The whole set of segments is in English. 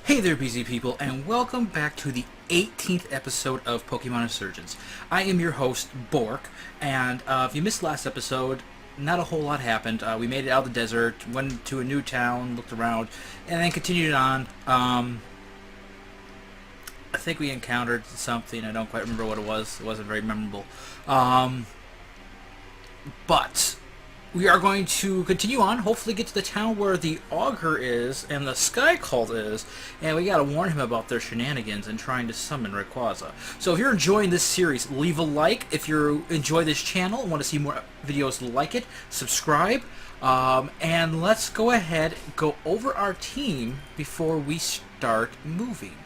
Hey there, busy people, and welcome back to the 18th episode of Pokemon Insurgence. I am your host, Bork, and if you missed last episode, not a whole lot happened. We made it out of the desert, went to a new town, looked around, and then continued on. I think we encountered something. I don't quite remember what it was. It wasn't very memorable. But we are going to continue on, hopefully get to the town where the Augur is and the Sky Cult is, and we gotta warn him about their shenanigans and trying to summon Rayquaza. So if you're enjoying this series, leave a like. If you enjoy this channel and want to see more videos like it, subscribe. And let's go ahead and go over our team before we start moving.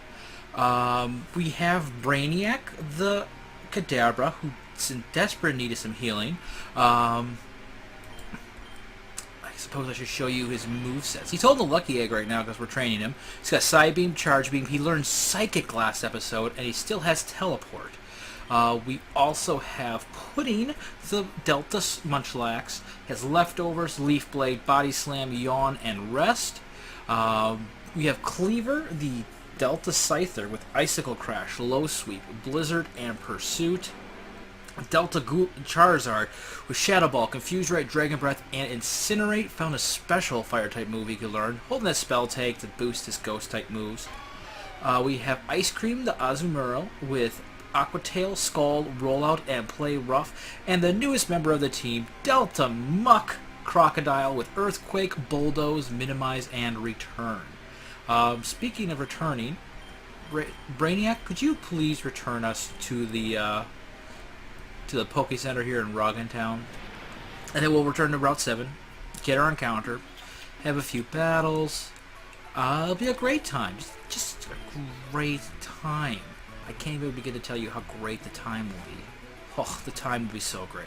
We have Brainiac, the Kadabra, who's in desperate need of some healing. I suppose I should show you his movesets. He's holding a Lucky Egg right now because we're training him. He's got Psybeam, Charge Beam. He learned Psychic last episode, and he still has Teleport. We also have Pudding, the Delta Munchlax. He has Leftovers, Leaf Blade, Body Slam, Yawn, and Rest. We have Cleaver, the Delta Scyther, with Icicle Crash, Low Sweep, Blizzard, and Pursuit. Delta Charizard with Shadow Ball, Confuse Ray, Dragon Breath, and Incinerate. Found a special Fire-type move he could learn, holding that spell tag to boost his Ghost-type moves. We have Ice Cream, the Azumarill, with Aqua Tail, Scald, Rollout, and Play Rough. And the newest member of the team, Delta Muck Crocodile, with Earthquake, Bulldoze, Minimize, and Return. Speaking of returning, Brainiac, could you please return us to the Poke Center here in Roggen Town, and then we'll return to Route 7, get our encounter, have a few battles. It'll be a great time, just a great time. I can't even begin to tell you how great the time will be. Oh, the time will be so great.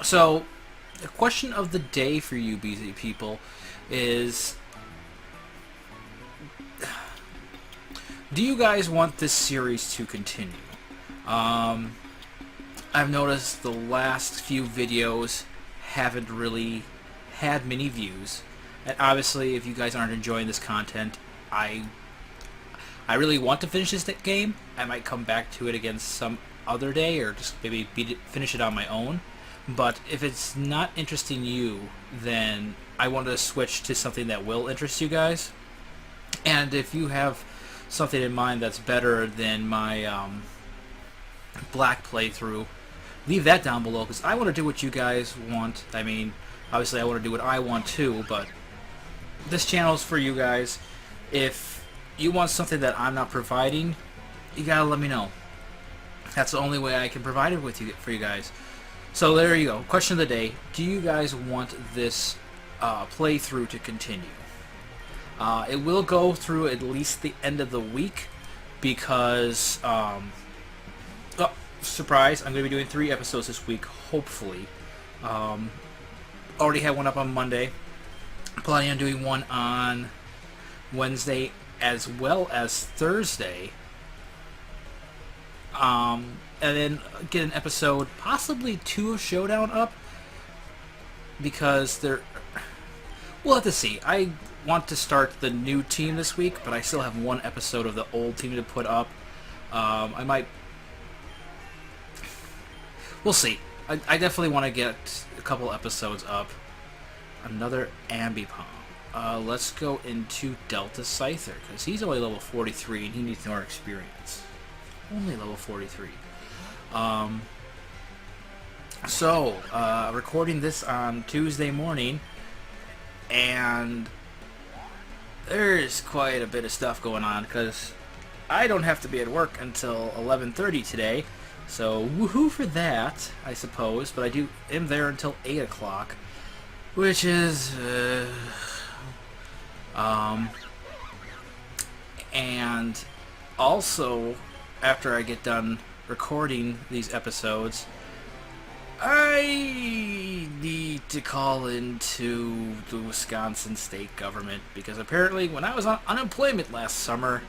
So, the question of the day for you busy people is, do you guys want this series to continue? I've noticed the last few videos haven't really had many views, and obviously if you guys aren't enjoying this content, I really want to finish this game. I might come back to it again some other day, or just maybe finish it on my own. But if it's not interesting you, then I want to switch to something that will interest you guys. And if you have something in mind that's better than my Black playthrough, leave that down below, because I want to do what you guys want. I mean, obviously I want to do what I want too, but this channel is for you guys. If you want something that I'm not providing, you gotta let me know. That's the only way I can provide it for you guys. So there you go. Question of the day: do you guys want this playthrough to continue? It will go through at least the end of the week, because oh, surprise, I'm going to be doing 3 episodes this week, hopefully. Already had one up on Monday. Planning on doing one on Wednesday as well as Thursday. And then get an episode, possibly 2 of Showdown up, because we'll have to see. I want to start the new team this week, but I still have 1 episode of the old team to put up. I might... We'll see. I definitely want to get a couple episodes up. Another Ambipom. Let's go into Delta Scyther, because he's only level 43 and he needs more experience. Only level 43. Recording this on Tuesday morning, and there's quite a bit of stuff going on, because I don't have to be at work until 11:30 today. So, woohoo for that, I suppose. But I am there until 8 o'clock, which is... And also, after I get done recording these episodes, I need to call into the Wisconsin state government, because apparently when I was on unemployment last summer,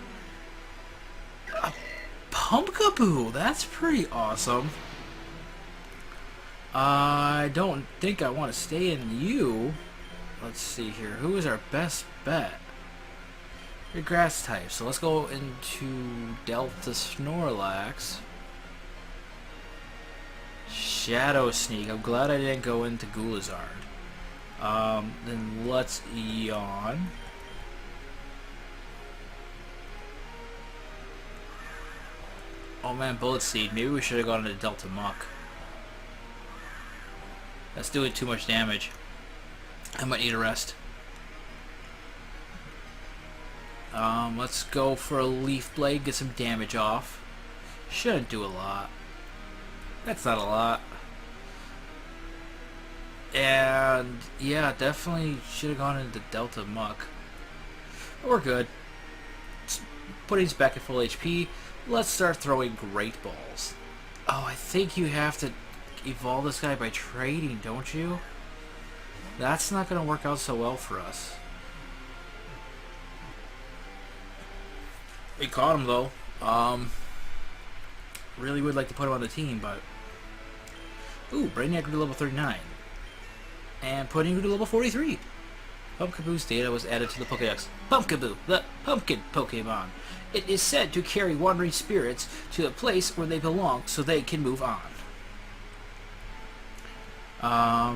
Pumpkaboo, that's pretty awesome. I don't think I want to stay in you. Let's see here. Who is our best bet? You're grass type, so let's go into Delta Snorlax. Shadow Sneak. I'm glad I didn't go into Gulizard. Then let's Yawn. Oh man, Bullet Seed. Maybe we should have gone into Delta Muck. That's doing too much damage. I might need a rest. Let's go for a Leaf Blade, get some damage off. Shouldn't do a lot. That's not a lot. And yeah, definitely should have gone into Delta Muck. But we're good. Putting us back at full HP. Let's start throwing Great Balls. Oh, I think you have to evolve this guy by trading, don't you? That's not going to work out so well for us. We caught him though. Really would like to put him on the team, but ooh, Brainiac grew to level 39. And Pudding grew to level 43. Pumpkaboo's data was added to the Pokédex. Pumpkaboo, the pumpkin Pokemon. It is said to carry wandering spirits to a place where they belong so they can move on.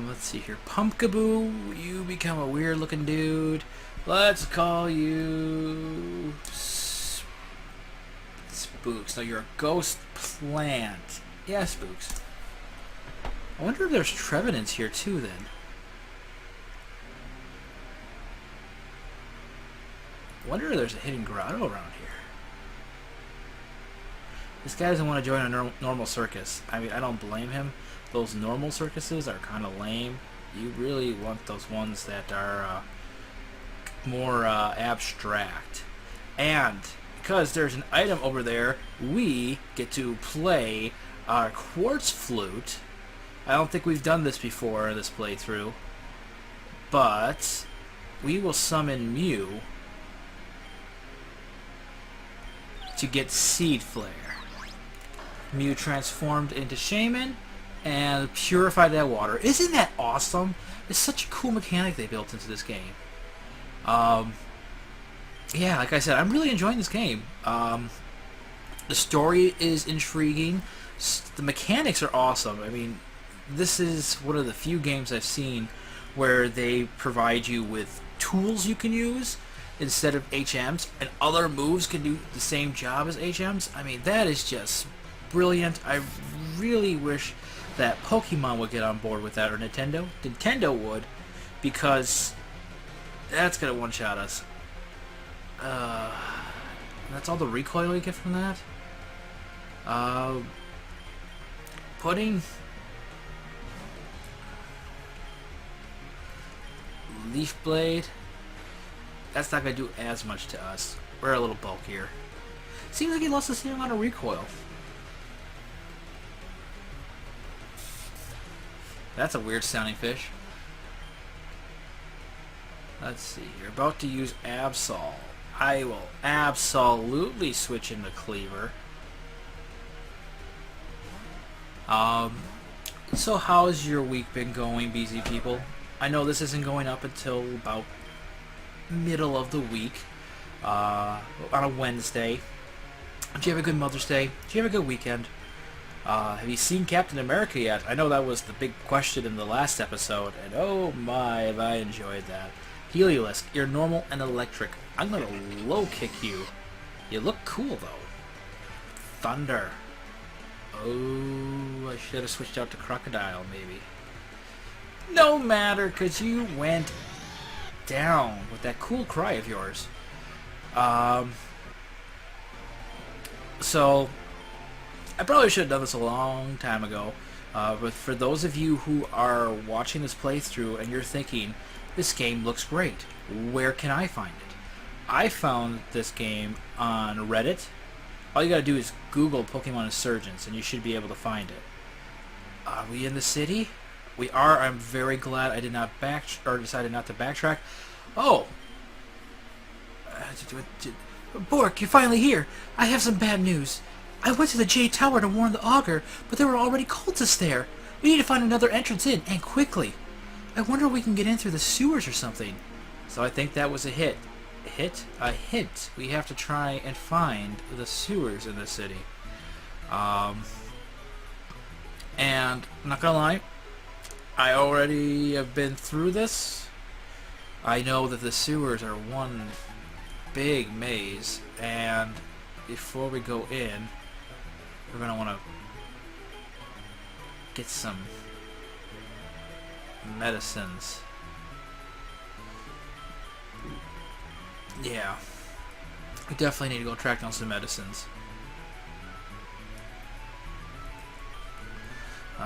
Let's see here. Pumpkaboo, you become a weird looking dude. Let's call you Spooks. Now you're a ghost plant. Yeah, Spooks. I wonder if there's Trevenants here too then. I wonder if there's a hidden grotto around here. This guy doesn't want to join a normal circus. I mean, I don't blame him. Those normal circuses are kind of lame. You really want those ones that are more abstract. And because there's an item over there, we get to play our Quartz Flute. I don't think we've done this before in this playthrough. But we will summon Mew to get Seed Flare. Mew transformed into Shaman and purified that water. Isn't that awesome? It's such a cool mechanic they built into this game. Yeah, like I said, I'm really enjoying this game. The story is intriguing. The mechanics are awesome. I mean, this is one of the few games I've seen where they provide you with tools you can use instead of HMs, and other moves can do the same job as HMs. I mean, that is just brilliant. I really wish that Pokemon would get on board with that, or Nintendo. Nintendo would, because that's gonna one-shot us. That's all the recoil you get from that. Putting Leaf Blade. That's not gonna do as much to us. We're a little bulkier. Seems like he lost the same amount of recoil. That's a weird sounding fish. Let's see. You're about to use Absol. I will absolutely switch into Cleaver. So how's your week been going, BZ people? I know this isn't going up until about middle of the week, on a Wednesday. Did you have a good Mother's Day? Did you have a good weekend? Have you seen Captain America yet? I know that was the big question in the last episode, and oh my, have I enjoyed that. Helios, you're normal and electric. I'm gonna low kick you. You look cool though. Thunder. Oh, I should have switched out to Crocodile maybe. No matter, because you went down with that cool cry of yours. So I probably should have done this a long time ago, but for those of you who are watching this playthrough and you're thinking, this game looks great, where can I find it? I found this game on Reddit. All you gotta do is Google Pokemon Insurgence and you should be able to find it. Are we in the city? We are. I'm very glad I did not decided not to backtrack. Oh! Bork, you're finally here. I have some bad news. I went to the J Tower to warn the Augur, but there were already cultists there. We need to find another entrance in, and quickly. I wonder if we can get in through the sewers or something. So I think that was a hit. a hint. We have to try and find the sewers in the city. And I'm not gonna lie, I already have been through this. I know that the sewers are one big maze, and before we go in, we're gonna want to get some medicines. Yeah, we definitely need to go track down some medicines.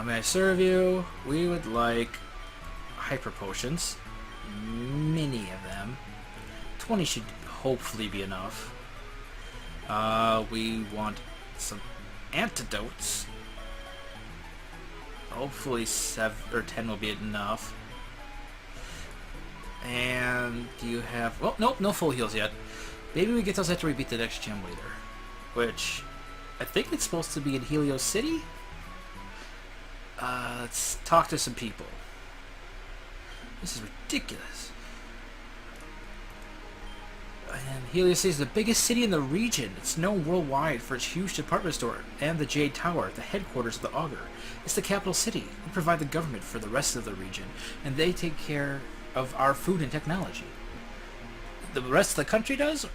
May I serve you? We would like hyper potions. Many of them. 20 should hopefully be enough. We want some antidotes. Hopefully 7 or 10 will be enough. And do you have... Well, nope, no full heals yet. Maybe we get those after we beat the next gym leader. Which, I think it's supposed to be in Helios City? Let's talk to some people. This is ridiculous. And Helios City is the biggest city in the region. It's known worldwide for its huge department store and the Jade Tower, the headquarters of the Augur. It's the capital city. We provide the government for the rest of the region, and they take care of our food and technology. The rest of the country does?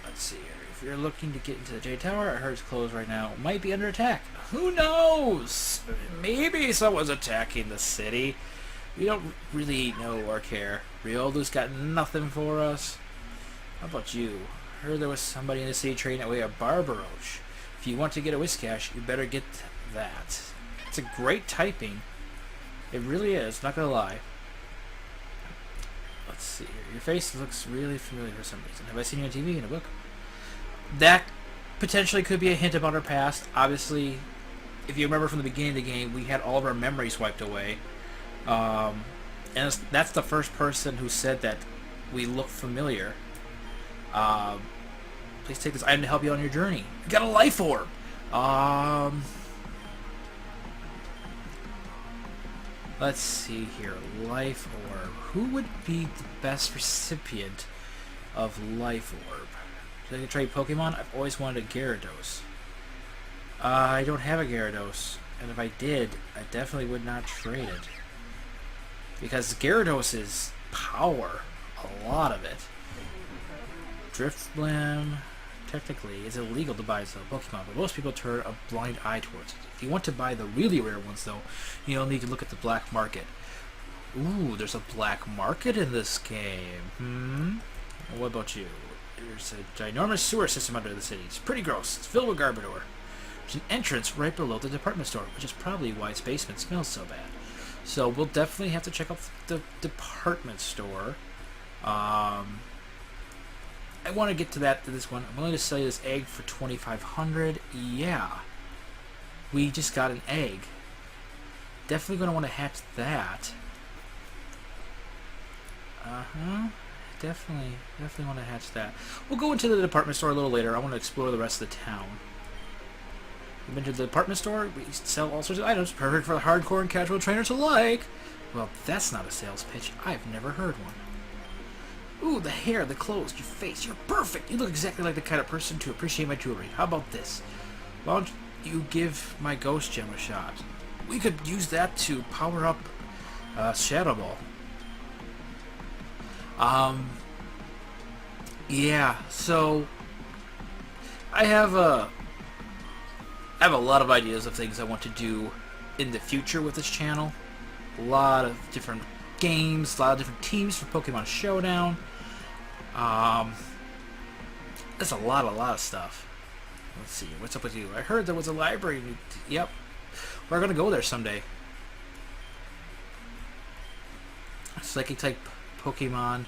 Let's see here. If you're looking to get into the Jade Tower, I heard it's closed right now. It might be under attack. Who knows? Maybe someone's attacking the city. We don't really know or care. Rioldo's got nothing for us. How about you? Heard there was somebody in the city trading away a Barbaroche. If you want to get a Whiscash, you better get that. It's a great typing. It really is, not gonna lie. Let's see here. Your face looks really familiar for some reason. Have I seen you on TV, in a book? That potentially could be a hint about our past. Obviously, if you remember from the beginning of the game, we had all of our memories wiped away. And that's the first person who said that we look familiar. Please take this item to help you on your journey. You got a life orb. Let's see here. Life orb. Who would be the best recipient of life orb? Should I trade Pokemon? I've always wanted a Gyarados. I don't have a Gyarados, and if I did, I definitely would not trade it. Because Gyarados is power. A lot of it. Driftblim, technically, is illegal to buy as a Pokemon, but most people turn a blind eye towards it. If you want to buy the really rare ones, though, you'll need to look at the black market. Ooh, there's a black market in this game. What about you? There's a ginormous sewer system under the city. It's pretty gross. It's filled with Garbodor. There's an entrance right below the department store, which is probably why its basement smells so bad. So we'll definitely have to check out the department store. I want to get to this one. I'm willing to sell you this egg for 2,500. Yeah. We just got an egg. Definitely going to want to hatch that. Definitely want to hatch that. We'll go into the department store a little later. I want to explore the rest of the town. We've been to the department store. We sell all sorts of items, perfect for the hardcore and casual trainers alike. Well, that's not a sales pitch. I've never heard one. Ooh, the hair, the clothes, your face. You're perfect. You look exactly like the kind of person to appreciate my jewelry. How about this? Why don't you give my ghost gem a shot? We could use that to power up Shadow Ball. Yeah, so I have a lot of ideas of things I want to do in the future with this channel. A lot of different games, a lot of different teams for Pokemon Showdown. There's a lot of stuff. Let's see, what's up with you? I heard there was a library. Yep, we're gonna go there someday. Psychic type Pokemon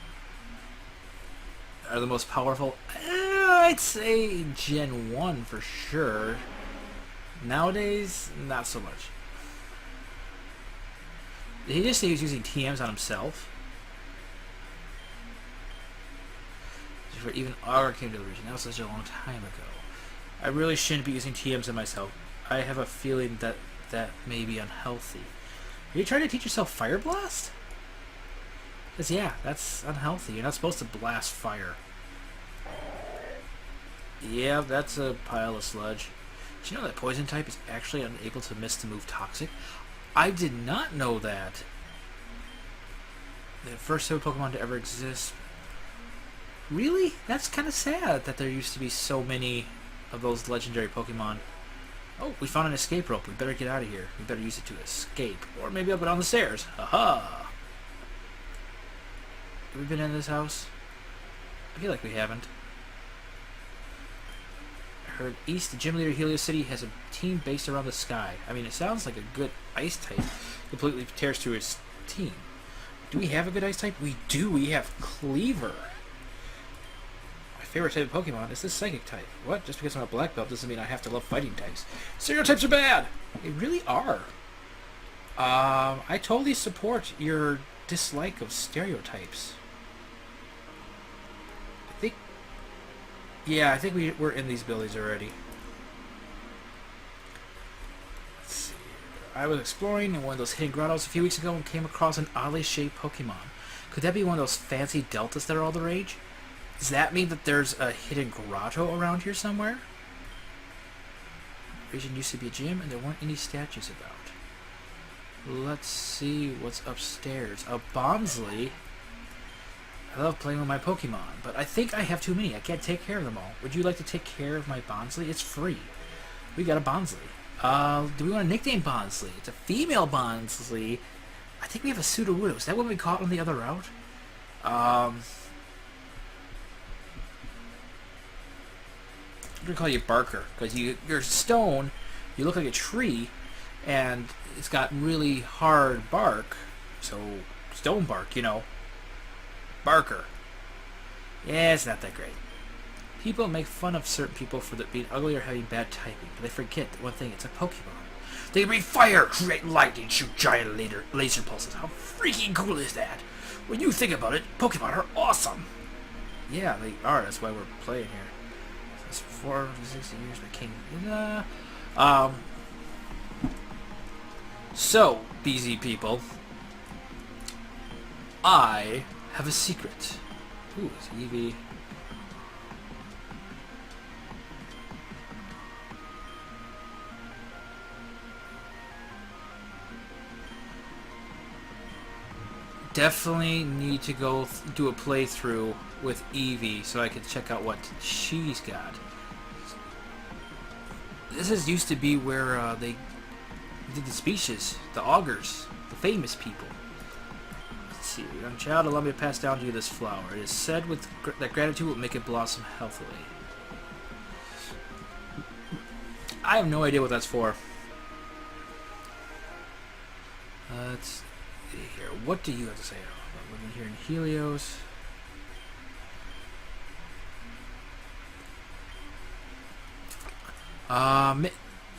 are the most powerful. I'd say Gen 1 for sure. Nowadays, not so much. Did he just say he was using TMs on himself? Before even Augur came to the region. That was such a long time ago. I really shouldn't be using TMs on myself. I have a feeling that that may be unhealthy. Are you trying to teach yourself Fire Blast? Because, yeah, that's unhealthy. You're not supposed to blast fire. Yeah, that's a pile of sludge. Did you know that poison type is actually unable to miss the move toxic? I did not know that. The first two Pokemon to ever exist. Really? That's kind of sad that there used to be so many of those legendary Pokemon. Oh, we found an escape rope. We better get out of here. We better use it to escape. Or maybe I'll go down the stairs. Aha! Have we been in this house? I feel like we haven't. I heard East, the gym leader of Helios City, has a team based around the sky. I mean, it sounds like a good ice type completely tears through his team. Do we have a good ice type? We do. We have Cleaver. My favorite type of Pokemon is the Psychic type. What? Just because I'm a black belt doesn't mean I have to love fighting types. Stereotypes are bad! They really are. I totally support your dislike of stereotypes. I think we're in these buildings already. Let's see. I was exploring in one of those hidden grottos a few weeks ago and came across an oddly shaped Pokemon. Could that be one of those fancy deltas that are all the rage? Does that mean that there's a hidden grotto around here somewhere? The region used to be a gym and there weren't any statues about. Let's see what's upstairs. A Bonsley. I love playing with my Pokemon, but I think I have too many. I can't take care of them all. Would you like to take care of my Bonsley? It's free. We got a Bonsley. Do we want to nickname Bonsley? It's a female Bonsley. I think we have a Sudowoodo. Is that what we caught on the other route? I'm going to call you Barker, because you're stone, you look like a tree, and it's got really hard bark, so stone bark, you know. Barker. Yeah, it's not that great. People make fun of certain people for being ugly or having bad typing, but they forget that one thing, it's a Pokemon. They can breathe fire, create lightning, shoot giant laser pulses. How freaking cool is that? When you think about it, Pokemon are awesome. Yeah, they are. That's why we're playing here. It's 460 years by King. So, BZ people, I have a secret. Ooh, it's Eevee. Definitely need to go do a playthrough with Eevee so I can check out what she's got. This used to be where they did the speeches, the Augurs, the famous people. Let's see, young child, allow me to pass down to you this flower. It is said that gratitude will make it blossom healthily. I have no idea what that's for. Let's see here. What do you have to say about living here in Helios?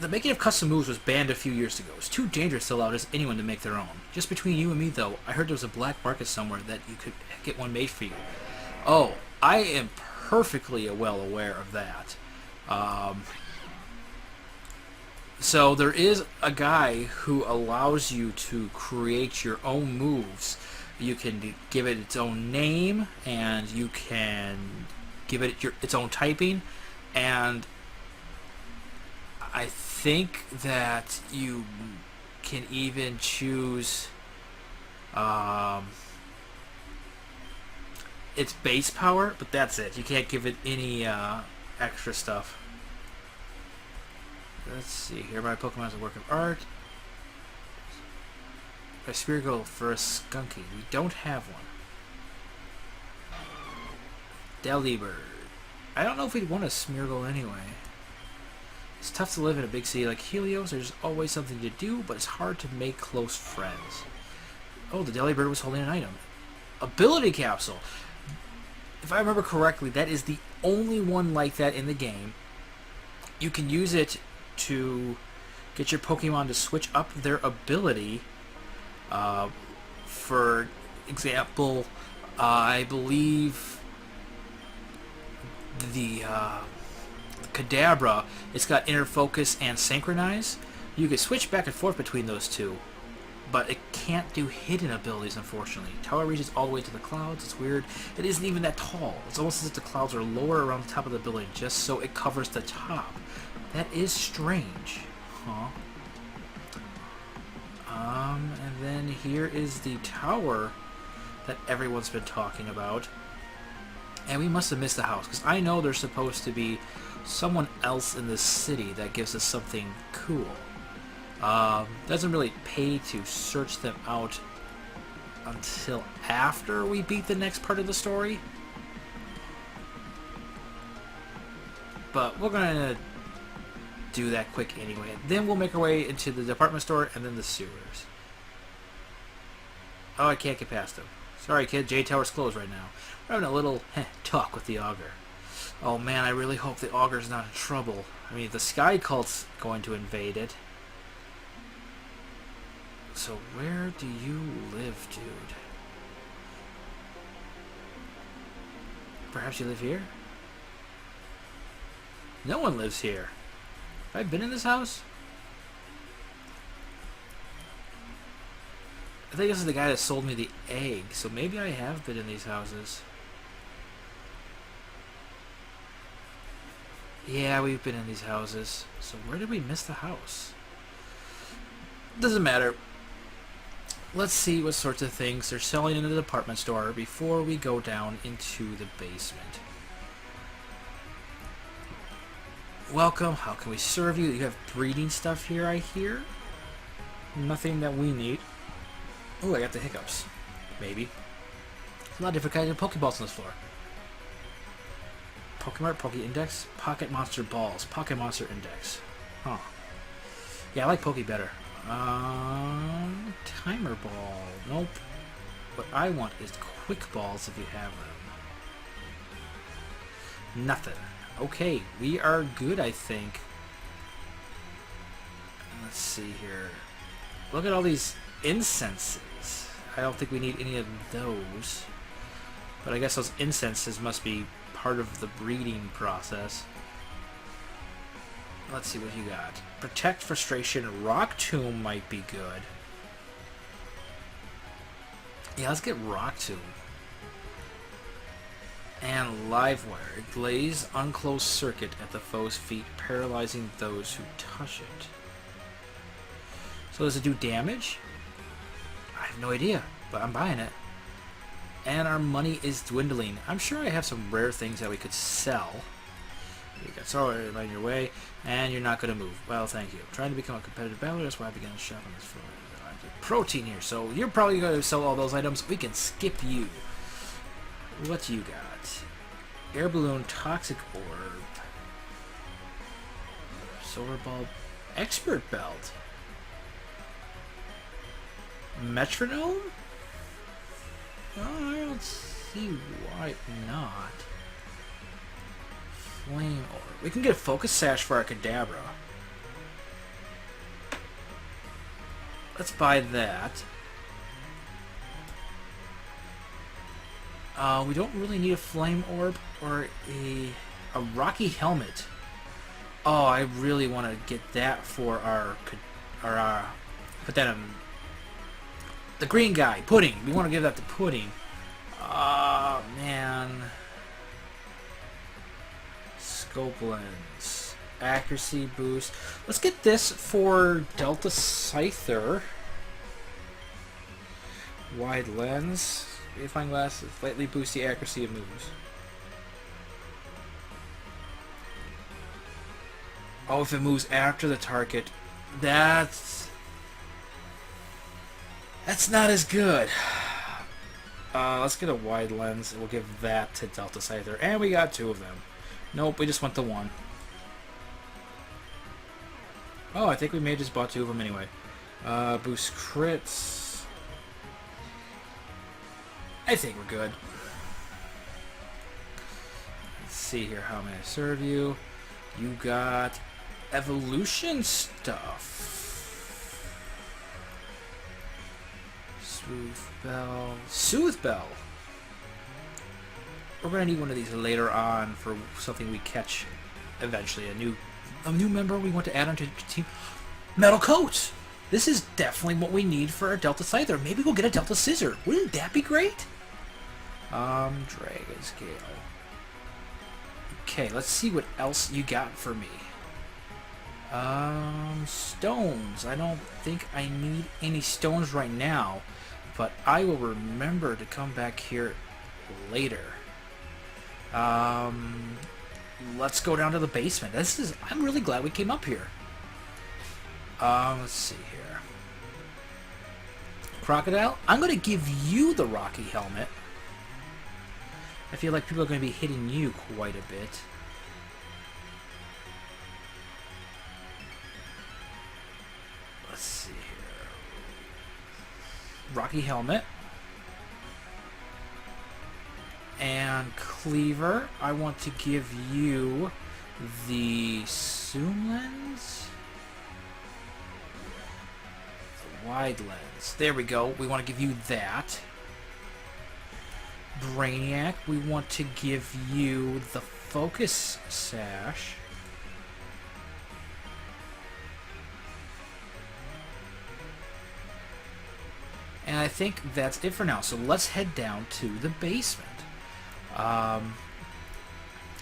The making of custom moves was banned a few years ago. It's too dangerous to allow just anyone to make their own. Just between you and me, though, I heard there was a black market somewhere that you could get one made for you. Oh, I am perfectly well aware of that. So there is a guy who allows you to create your own moves. You can give it its own name, and you can give it its own typing, and I think that you can even choose its base power, but that's it. You can't give it any extra stuff. Let's see here. My Pokemon is a work of art. A Spearow for a Skunky. We don't have one. Delibird. I don't know if we'd want a Smeargle anyway. It's tough to live in a big city like Helios. There's always something to do, but it's hard to make close friends. Oh, the Delibird was holding an item. Ability Capsule. If I remember correctly, that is the only one like that in the game. You can use it to get your Pokemon to switch up their ability. For example, I believe the Kadabra, it's got Inner Focus and Synchronize. You can switch back and forth between those two. but it can't do hidden abilities, unfortunately. Tower reaches all the way to the clouds. It's weird. It isn't even that tall. It's almost as if the clouds are lower around the top of the building, just so it covers the top. That is strange. Huh. And then here is the tower that everyone's been talking about. And we must have missed the house, because I know there's supposed to be someone else in this city that gives us something cool. Doesn't really pay to search them out until after we beat the next part of the story. But we're going to do that quick anyway. Then we'll make our way into the department store and then the sewers. Oh, I can't get past them. Sorry, kid. J Tower's closed right now. We're having a little talk with the Augur. Oh man, I really hope the Augur's not in trouble. I mean, the Sky Cult's going to invade it. So where do you live, dude? Perhaps you live here? No one lives here. Have I been in this house? I think this is the guy that sold me the egg, so maybe I have been in these houses. Yeah, we've been in these houses. So where did we miss the house? Doesn't matter. Let's see what sorts of things they're selling in the department store before we go down into the basement. Welcome. How can we serve you? You have breeding stuff here, I hear. Nothing that we need. Oh, I got the hiccups. Maybe. There's a lot of different kinds of Pokeballs on this floor. Pokemart, Poke Index, Pocket Monster Balls, Pocket Monster Index. Huh. Yeah, I like Poke better. Timer Ball. Nope. What I want is Quick Balls if you have them. Nothing. Okay, we are good, I think. Let's see here. Look at all these incenses. I don't think we need any of those. But I guess those incenses must be part of the breeding process. Let's see what you got. Protect Frustration. Rock Tomb might be good. Yeah, let's get Rock Tomb. And Livewire. Glaze unclosed circuit at the foe's feet, paralyzing those who touch it. So does it do damage? I have no idea, but I'm buying it. And our money is dwindling. I'm sure I have some rare things that we could sell. You got sorry on your way, and you're not going to move. Well, thank you. I'm trying to become a competitive battler, that's why I began shopping this for protein here. So you're probably going to sell all those items. We can skip you. What you got? Air balloon, toxic orb, solar bulb, expert belt, metronome. Oh, I don't see why not. Flame orb. We can get a focus sash for our Kadabra. Let's buy that. We don't really need a flame orb or a rocky helmet. Oh, I really want to get that for our put that in the green guy, Pudding. We want to give that to Pudding. Oh man. Scope lens, accuracy boost. Let's get this for Delta Scyther. Wide lens. Magnifying glass slightly boosts the accuracy of moves. Oh, if it moves after the target, that's not as good. Let's get a wide lens. We'll give that to Delta Scyther, and we got two of them. Nope, we just want the one. Oh, I think we may have just bought two of them anyway. Boost crits. I think we're good. Let's see here. How may I serve you? You got evolution stuff. Smooth Bell. Soothe Bell. We're gonna need one of these later on for something we catch eventually. A new member we want to add onto the team. Metal Coat. This is definitely what we need for a Delta Scyther. Maybe we'll get a Delta Scissor. Wouldn't that be great? Dragon Scale. Okay, let's see what else you got for me. Stones. I don't think I need any stones right now, but I will remember to come back here later. Let's go down to the basement. I'm really glad we came up here. Let's see here. Crocodile, I'm going to give you the Rocky helmet. I feel like people are going to be hitting you quite a bit. Let's see here. Rocky helmet. And Cleaver, I want to give you the zoom lens. The wide lens. There we go. We want to give you that. Brainiac, we want to give you the focus sash. And I think that's it for now. So let's head down to the basement.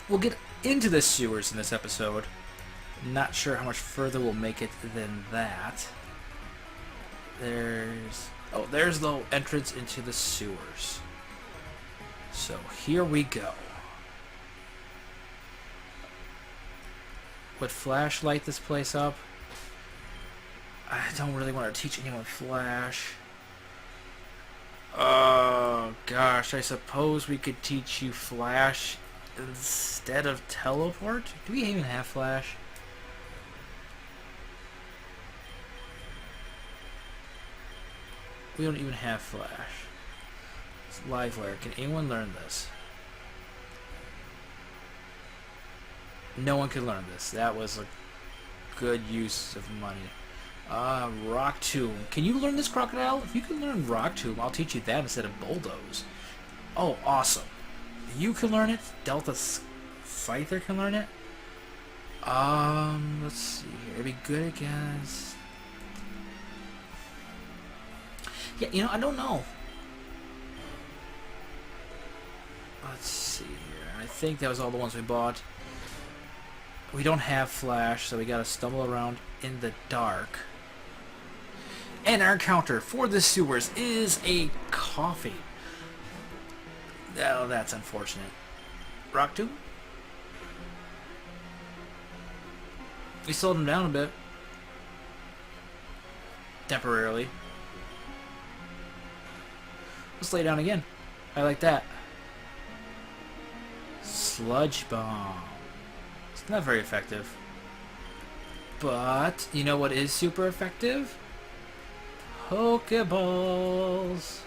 We'll get into the sewers in this episode. Not sure how much further we'll make it than that. There's the entrance into the sewers. So here we go. Would Flash light this place up? I don't really want to teach anyone Flash. Oh gosh, I suppose we could teach you Flash instead of Teleport? Do we even have Flash? We don't even have Flash. It's Livewire. Can anyone learn this? No one can learn this. That was a good use of money. Rock Tomb. Can you learn this, Crocodile? If you can learn Rock Tomb, I'll teach you that instead of Bulldoze. Oh, awesome. You can learn it. Delta Scyther can learn it. Let's see here. It'd be good against... Yeah, you know, I don't know. Let's see here. I think that was all the ones we bought. We don't have Flash, so we gotta stumble around in the dark. And our counter for the sewers is a coffee. Oh, that's unfortunate. Rock Tomb? We slowed him down a bit. Temporarily. Let's lay down again. I like that. Sludge Bomb. It's not very effective. But, you know what is super effective? Pokeballs.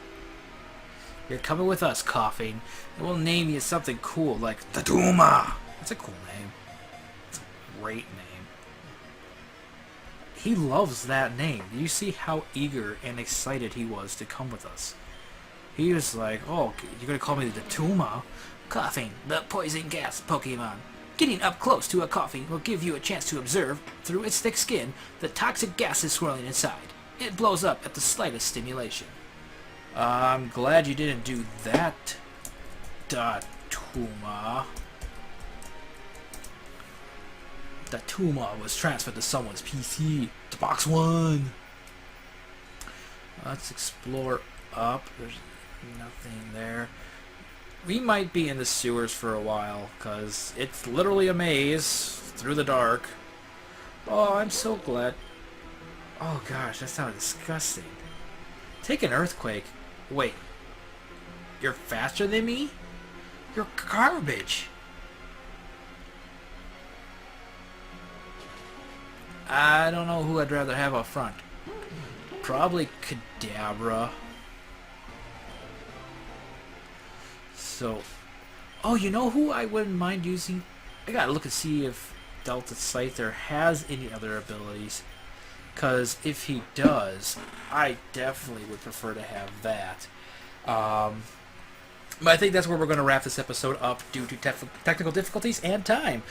You're coming with us, Coughing. And we'll name you something cool like Tatuma. That's a cool name. It's a great name. He loves that name. Do you see how eager and excited he was to come with us? He was like, oh, you're going to call me the Tatuma? Coughing, the poison gas Pokemon. Getting up close to a coffee will give you a chance to observe, through its thick skin, the toxic gases swirling inside. It blows up at the slightest stimulation. I'm glad you didn't do that, Datuma. Datuma was transferred to someone's PC. To box 1. Let's explore up. There's nothing there. We might be in the sewers for a while, because it's literally a maze through the dark. Oh, I'm so glad. Oh gosh, that sounded disgusting. Take an earthquake. Wait. You're faster than me? You're garbage. I don't know who I'd rather have up front. Probably Kadabra. So, oh, you know who I wouldn't mind using? I gotta look and see if Delta Scyther has any other abilities. Because if he does, I definitely would prefer to have that. But I think that's where we're going to wrap this episode up due to technical difficulties and time.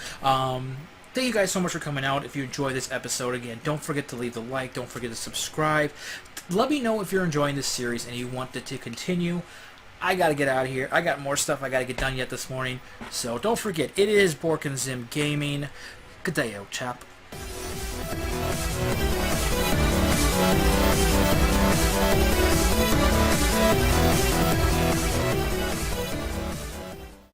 Thank you guys so much for coming out. If you enjoyed this episode, again, don't forget to leave the like. Don't forget to subscribe. Let me know if you're enjoying this series and you want it to continue. I gotta get out of here. I got more stuff I gotta get done yet this morning. So don't forget, it is Bork and Zim Gaming. Good day, yo, chap.